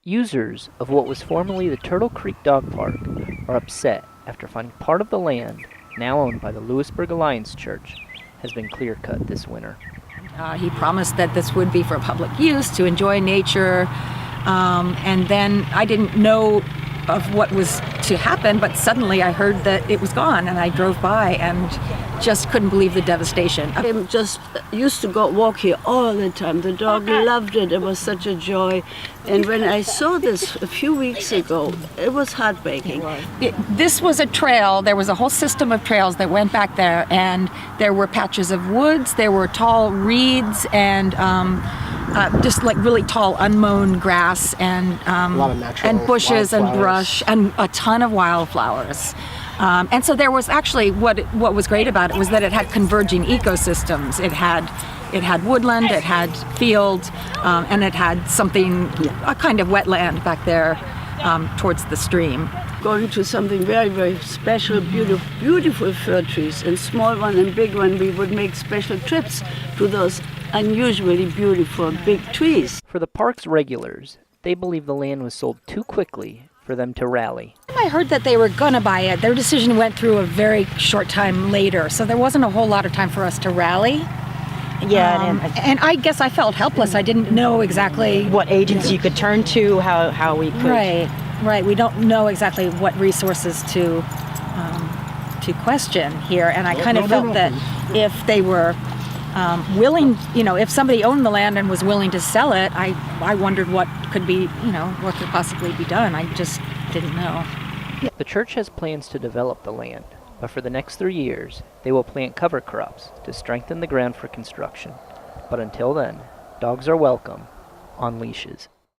Users of what was formerly the Turtle Creek Dog Park are upset after finding part of the land, now owned by the Lewisburg Alliance Church, has been clear-cut this winter. He promised that this would be for public use, to enjoy nature, and then I didn't know of what was to happen, but suddenly I heard that it was gone, and I drove by and just couldn't believe the devastation. I just used to go walk here all the time. The dog loved it. It was such a joy. And when I saw this a few weeks ago, it was heartbreaking. This was a trail. There was a whole system of trails that went back there, and there were patches of woods, there were tall reeds, and just like really tall unmown grass, and a lot of natural and bushes and brush and a ton of wildflowers. And so there was actually, what was great about it was that it had converging ecosystems. It had woodland, it had field, and it had something, a kind of wetland back there towards the stream. Going to something very, very special, beautiful fir trees, and small one and big one. We would make special trips to those unusually beautiful big trees. For the park's regulars, they believe the land was sold too quickly for them to rally. I heard that they were going to buy it. Their decision went through a very short time later, so there wasn't a whole lot of time for us to rally. Yeah, and I guess I felt helpless. I didn't know exactly what agency you could turn to, how we could. Right. We don't know exactly what resources to question here, and I kind of felt that if they were willing, if somebody owned the land and was willing to sell it, I wondered what could be, what could possibly be done. I just didn't know. The church has plans to develop the land, but for the next 3 years, they will plant cover crops to strengthen the ground for construction. But until then, dogs are welcome on leashes.